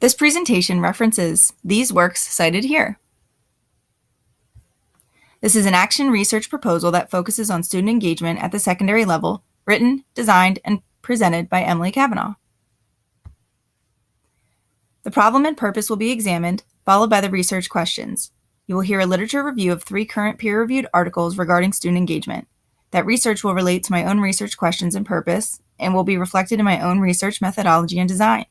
This presentation references these works cited here. This is an action research proposal that focuses on student engagement at the secondary level, written, designed, and presented by Emily Kavanaugh. The problem and purpose will be examined, followed by the research questions. You will hear a literature review of 3 current peer-reviewed articles regarding student engagement. That research will relate to my own research questions and purpose, and will be reflected in my own research methodology and design.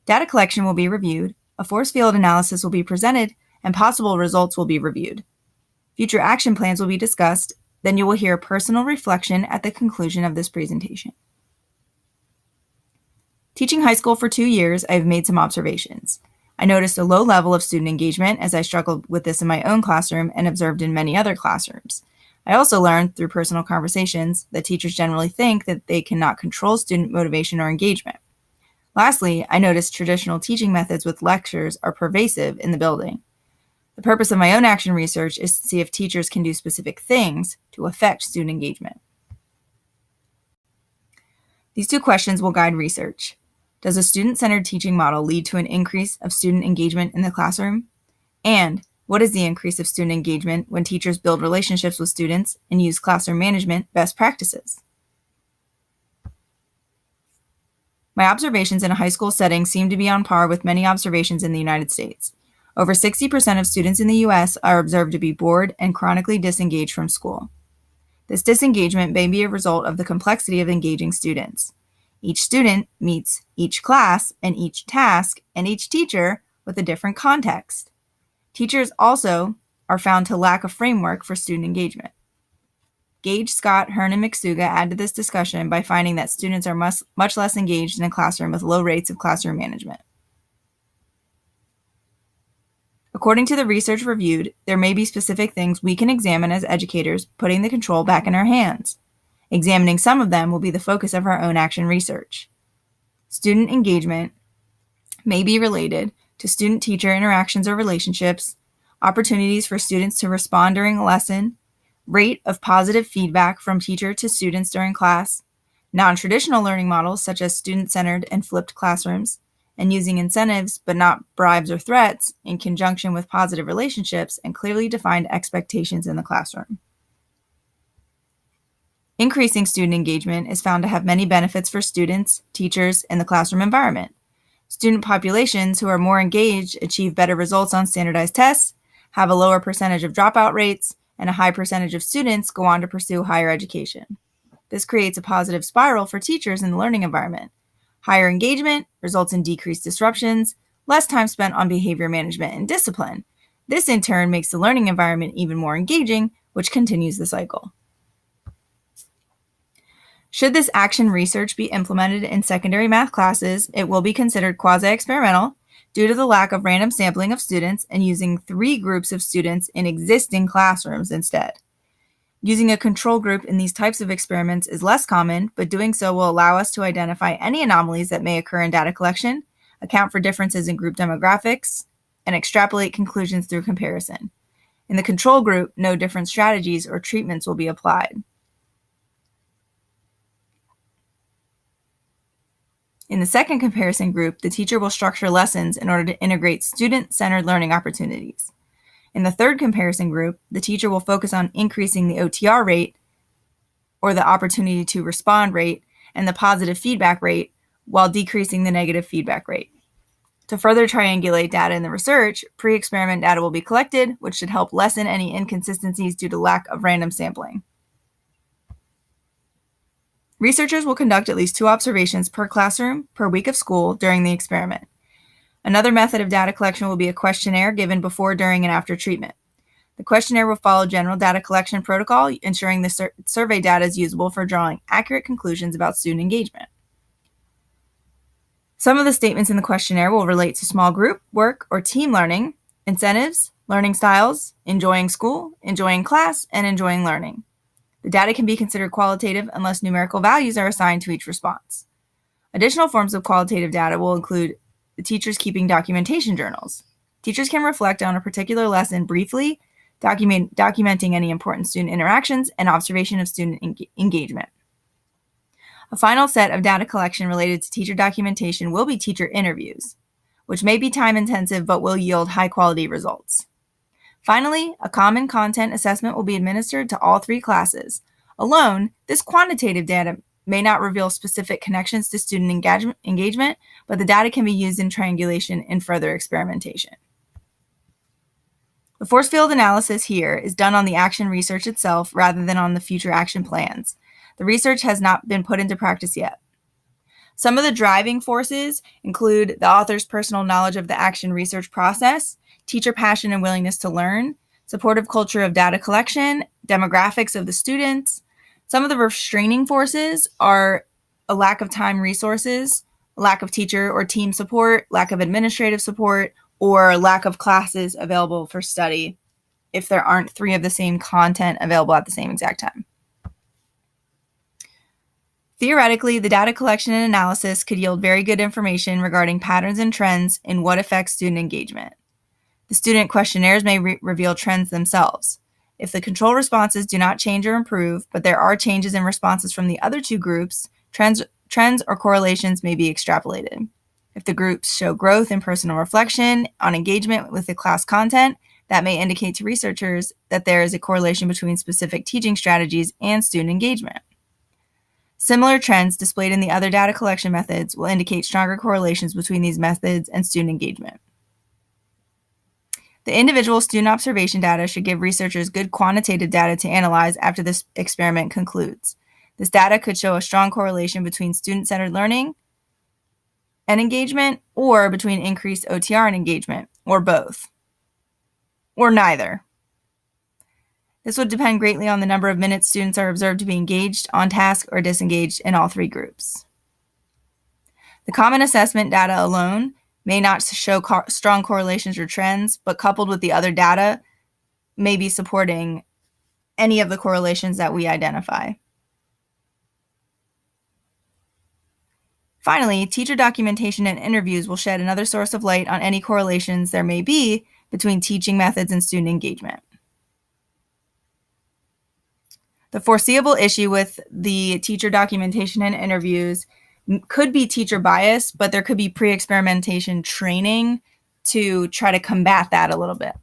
Data collection will be reviewed, a force field analysis will be presented, and possible results will be reviewed. Future action plans will be discussed, then you will hear a personal reflection at the conclusion of this presentation. Teaching high school for 2 years, I have made some observations. I noticed a low level of student engagement as I struggled with this in my own classroom and observed in many other classrooms. I also learned through personal conversations that teachers generally think that they cannot control student motivation or engagement. Lastly, I noticed traditional teaching methods with lectures are pervasive in the building. The purpose of my own action research is to see if teachers can do specific things to affect student engagement. These 2 questions will guide research. Does a student-centered teaching model lead to an increase of student engagement in the classroom? And what is the increase of student engagement when teachers build relationships with students and use classroom management best practices? My observations in a high school setting seem to be on par with many observations in the United States. Over 60% of students in the U.S. are observed to be bored and chronically disengaged from school. This disengagement may be a result of the complexity of engaging students. Each student meets each class and each task and each teacher with a different context. Teachers also are found to lack a framework for student engagement. Gage, Scott, Hearn, and Mixuga add to this discussion by finding that students are much less engaged in a classroom with low rates of classroom management. According to the research reviewed, there may be specific things we can examine as educators, putting the control back in our hands. Examining some of them will be the focus of our own action research. Student engagement may be related to student-teacher interactions or relationships, opportunities for students to respond during a lesson, rate of positive feedback from teacher to students during class, non-traditional learning models such as student-centered and flipped classrooms, and using incentives but not bribes or threats in conjunction with positive relationships and clearly defined expectations in the classroom. Increasing student engagement is found to have many benefits for students, teachers, and the classroom environment. Student populations who are more engaged achieve better results on standardized tests, have a lower percentage of dropout rates, and a high percentage of students go on to pursue higher education. This creates a positive spiral for teachers in the learning environment. Higher engagement results in decreased disruptions, less time spent on behavior management and discipline. This in turn makes the learning environment even more engaging, which continues the cycle. Should this action research be implemented in secondary math classes, it will be considered quasi-experimental due to the lack of random sampling of students and using 3 groups of students in existing classrooms instead. Using a control group in these types of experiments is less common, but doing so will allow us to identify any anomalies that may occur in data collection, account for differences in group demographics, and extrapolate conclusions through comparison. In the control group, no different strategies or treatments will be applied. In the second comparison group, the teacher will structure lessons in order to integrate student-centered learning opportunities. In the third comparison group, the teacher will focus on increasing the OTR rate, or the opportunity to respond rate, and the positive feedback rate, while decreasing the negative feedback rate. To further triangulate data in the research, pre-experiment data will be collected, which should help lessen any inconsistencies due to lack of random sampling. Researchers will conduct at least 2 observations per classroom per week of school during the experiment. Another method of data collection will be a questionnaire given before, during, and after treatment. The questionnaire will follow general data collection protocol, ensuring the survey data is usable for drawing accurate conclusions about student engagement. Some of the statements in the questionnaire will relate to small group work or team learning, incentives, learning styles, enjoying school, enjoying class, and enjoying learning. The data can be considered qualitative unless numerical values are assigned to each response. Additional forms of qualitative data will include the teachers keeping documentation journals. Teachers can reflect on a particular lesson briefly, documenting any important student interactions and observation of student engagement. A final set of data collection related to teacher documentation will be teacher interviews. which may be time-intensive but will yield high-quality results. Finally, a common content assessment will be administered to all 3 classes. Alone, this quantitative data may not reveal specific connections to student engagement, but the data can be used in triangulation in further experimentation. The force field analysis here is done on the action research itself rather than on the future action plans. The research has not been put into practice yet. Some of the driving forces include the author's personal knowledge of the action research process, teacher passion and willingness to learn, supportive culture of data collection, demographics of the students. Some of the restraining forces are a lack of time resources, lack of teacher or team support, lack of administrative support, or lack of classes available for study if there aren't 3 of the same content available at the same exact time. Theoretically, the data collection and analysis could yield very good information regarding patterns and trends in what affects student engagement. The student questionnaires may reveal trends themselves. If the control responses do not change or improve, but there are changes in responses from the other 2 groups, trends or correlations may be extrapolated. If the groups show growth in personal reflection on engagement with the class content, that may indicate to researchers that there is a correlation between specific teaching strategies and student engagement. Similar trends displayed in the other data collection methods will indicate stronger correlations between these methods and student engagement. The individual student observation data should give researchers good quantitative data to analyze after this experiment concludes. This data could show a strong correlation between student-centered learning and engagement, or between increased OTR and engagement, or both, or neither. This would depend greatly on the number of minutes students are observed to be engaged, on task, or disengaged in all 3 groups. The common assessment data alone may not show strong correlations or trends, but coupled with the other data may be supporting any of the correlations that we identify. Finally, teacher documentation and interviews will shed another source of light on any correlations there may be between teaching methods and student engagement. The foreseeable issue with the teacher documentation and interviews could be teacher bias, but there could be pre-experimentation training to try to combat that a little bit.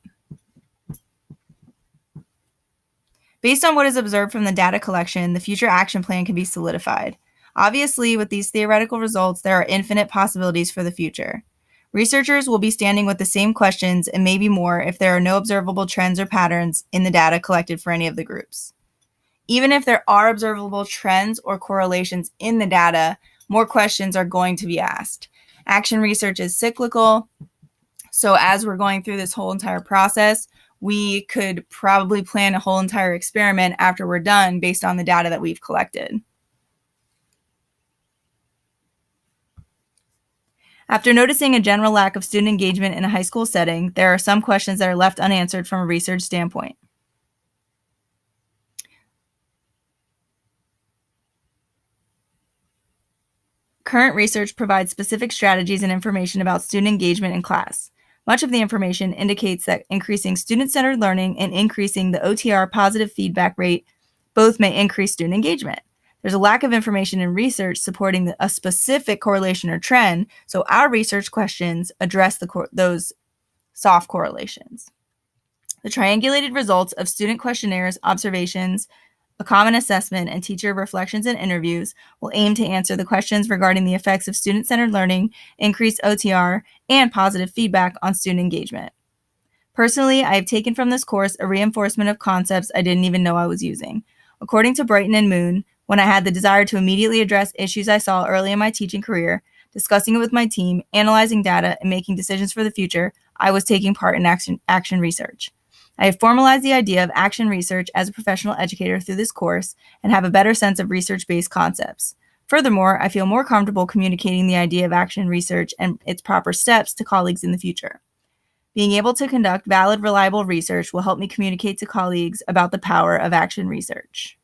Based on what is observed from the data collection, the future action plan can be solidified. Obviously, with these theoretical results, there are infinite possibilities for the future. Researchers will be standing with the same questions and maybe more if there are no observable trends or patterns in the data collected for any of the groups. Even if there are observable trends or correlations in the data, more questions are going to be asked. Action research is cyclical, so as we're going through this whole entire process, we could probably plan a whole entire experiment after we're done based on the data that we've collected. After noticing a general lack of student engagement in a high school setting, there are some questions that are left unanswered from a research standpoint. Current research provides specific strategies and information about student engagement in class. Much of the information indicates that increasing student-centered learning and increasing the OTR positive feedback rate both may increase student engagement. There's a lack of information in research supporting a specific correlation or trend, so our research questions address those soft correlations. The triangulated results of student questionnaires, observations, a common assessment, and teacher reflections and interviews will aim to answer the questions regarding the effects of student-centered learning, increased OTR, and positive feedback on student engagement. Personally, I have taken from this course a reinforcement of concepts I didn't even know I was using. According to Brighton and Moon, when I had the desire to immediately address issues I saw early in my teaching career, discussing it with my team, analyzing data, and making decisions for the future, I was taking part in action research. I have formalized the idea of action research as a professional educator through this course and have a better sense of research-based concepts. Furthermore, I feel more comfortable communicating the idea of action research and its proper steps to colleagues in the future. Being able to conduct valid, reliable research will help me communicate to colleagues about the power of action research.